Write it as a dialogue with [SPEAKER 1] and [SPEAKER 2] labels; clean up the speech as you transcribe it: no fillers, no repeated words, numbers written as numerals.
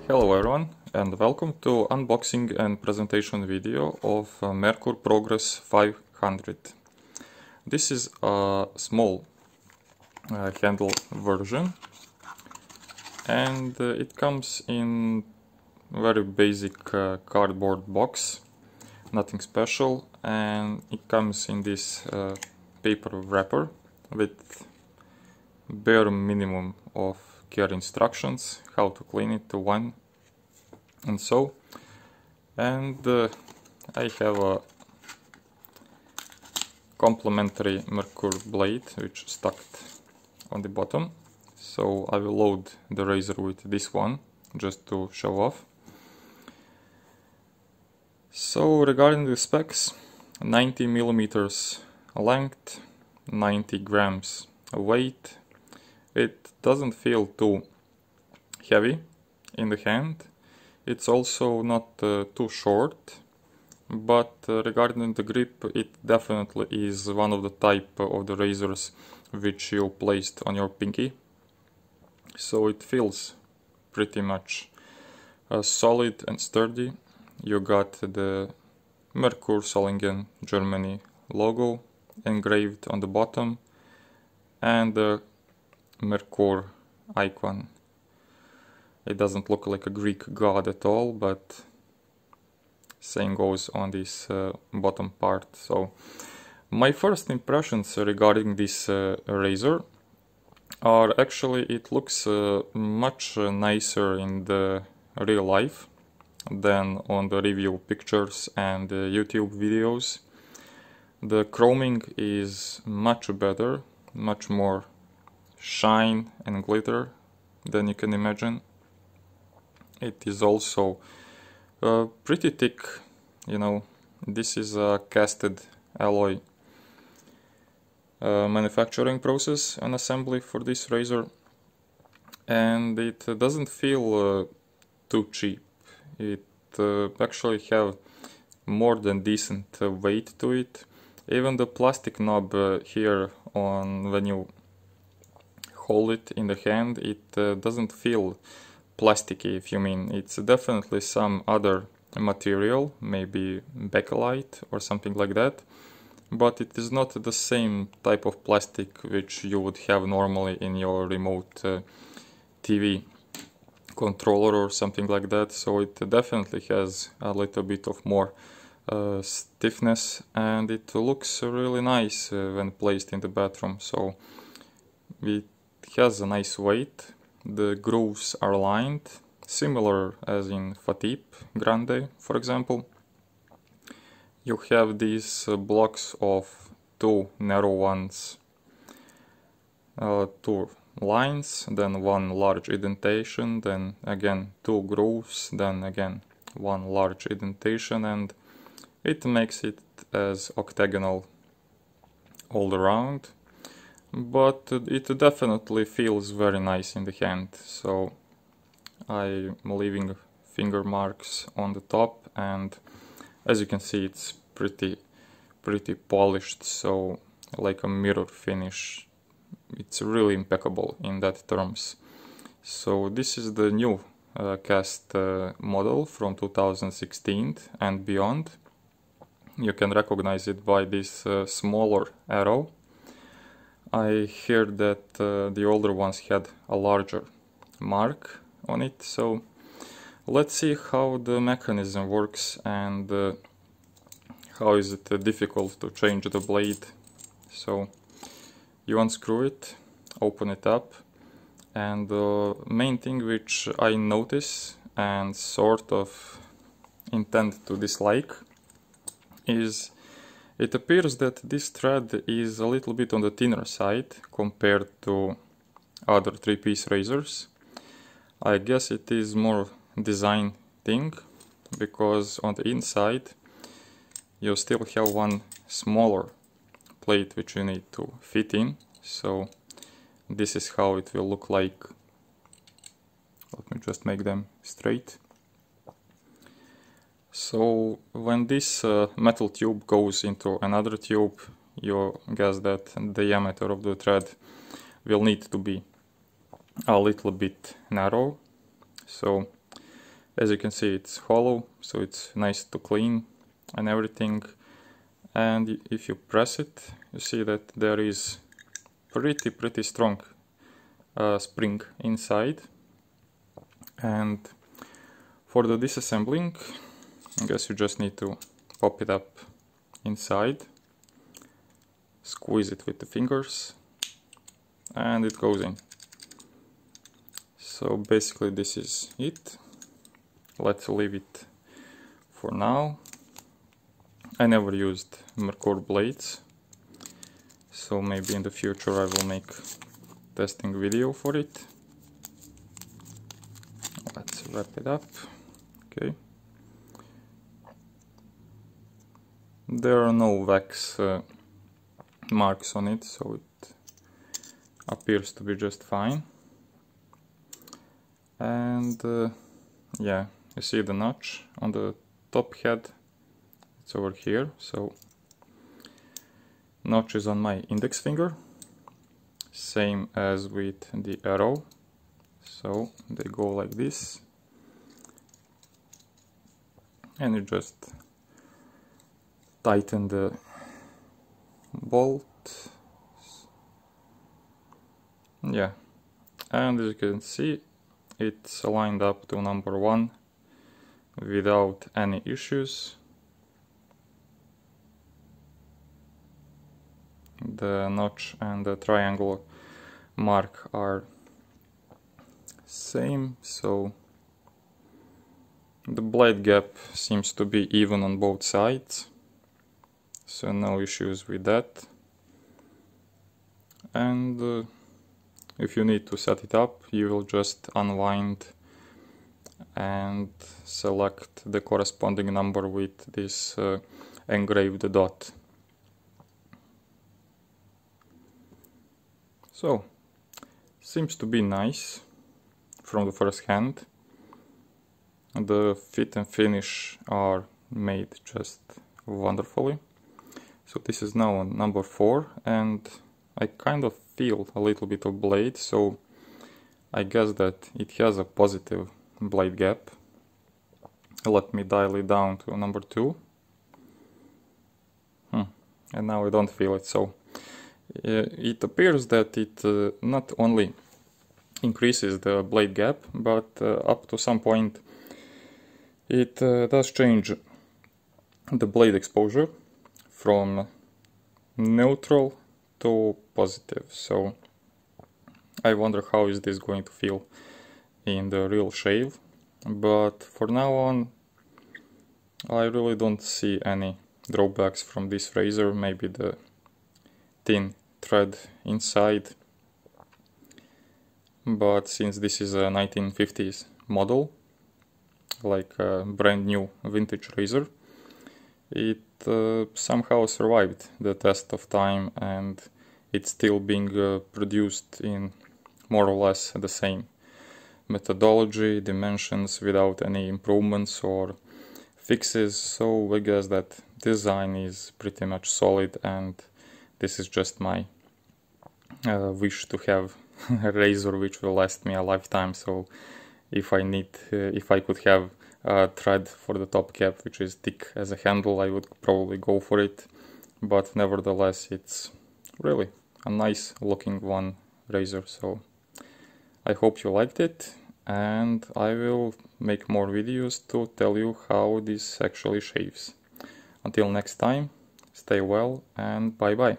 [SPEAKER 1] Hello everyone and welcome to unboxing and presentation video of Merkur Progress 500. This is a small handle version and it comes in very basic cardboard box, nothing special, and it comes in this paper wrapper with bare minimum of care instructions, how to clean it to one and so. And I have a complementary Merkur blade which stuck on the bottom, so I will load the razor with this one just to show off. So regarding the specs, 90 millimeters length, 90 grams weight. It doesn't feel too heavy in the hand. It's also not too short, but regarding the grip, it definitely is one of the type of the razors which you placed on your pinky. So it feels pretty much solid and sturdy. You got the Merkur Solingen Germany logo engraved on the bottom and the Merkur icon. It doesn't look like a Greek god at all, but same goes on this bottom part. So my first impressions regarding this razor are actually it looks much nicer in the real life than on the review pictures and YouTube videos. The chroming is much better, much more shine and glitter than you can imagine. It is also pretty thick, you know. This is a casted alloy manufacturing process and assembly for this razor, and it doesn't feel too cheap. It actually have more than decent weight to it. Even the plastic knob here on when you hold it in the hand, it doesn't feel plasticky, if you mean. It's definitely some other material, maybe bakelite or something like that, but it is not the same type of plastic which you would have normally in your remote TV controller or something like that. So it definitely has a little bit of more stiffness, and it looks really nice when placed in the bathroom. So it has a nice weight. The grooves are lined, similar as in Fatip Grande, for example. You have these blocks of two narrow ones, two lines, then one large indentation, then again two grooves, then again one large indentation, and it makes it as octagonal all around. But it definitely feels very nice in the hand. So I'm leaving finger marks on the top, and as you can see, it's pretty polished, so like a mirror finish. It's really impeccable in that terms. So this is the new cast model from 2016 and beyond. You can recognize it by this smaller arrow. I heard that the older ones had a larger mark on it, so let's see how the mechanism works and how is it difficult to change the blade. So you unscrew it, open it up, and the main thing which I notice and sort of intend to dislike is it appears that this thread is a little bit on the thinner side compared to other 3-piece razors. I guess it is more design thing, because on the inside you still have one smaller plate which you need to fit in. So this is how it will look like. Let me just make them straight. So when this metal tube goes into another tube, you guess that the diameter of the thread will need to be a little bit narrow. So As you can see, it's hollow, so it's nice to clean and everything. And if you press it, you see that there is pretty strong spring inside. And for the disassembling, I guess you just need to pop it up inside, squeeze it with the fingers, and it goes in. So basically this is it. Let's leave it for now. I never used Merkur blades, so maybe in the future I will make testing video for it. Let's wrap it up. Okay. There are no wax marks on it, so it appears to be just fine. And yeah, you see the notch on the top head. It's over here, so notch is on my index finger, same as with the arrow, so they go like this, and you just tighten the bolt. Yeah, and as you can see, it's aligned up to number 1 without any issues. The notch and the triangle mark are same, so the blade gap seems to be even on both sides, so no issues with that. And if you need to set it up, you will just unwind and select the corresponding number with this engraved dot. So, seems to be nice from the first hand. The fit and finish are made just wonderfully. So this is now on number 4, and I kind of feel a little bit of blade, so I guess that it has a positive blade gap. Let me dial it down to number 2. And now I don't feel it, so it appears that it not only increases the blade gap, but up to some point it does change the blade exposure from neutral to positive. So I wonder how is this going to feel in the real shave, but for now on I really don't see any drawbacks from this razor. Maybe the thin thread inside, but since this is a 1950s model, like a brand new vintage razor, it somehow survived the test of time, and it's still being produced in more or less the same methodology, dimensions, without any improvements or fixes. So I guess that design is pretty much solid, and this is just my wish to have a razor which will last me a lifetime. So if I could have a thread for the top cap which is thick as a handle, I would probably go for it. But nevertheless, it's really a nice looking one razor. So I hope you liked it, and I will make more videos to tell you how this actually shaves. Until next time, stay well and bye bye.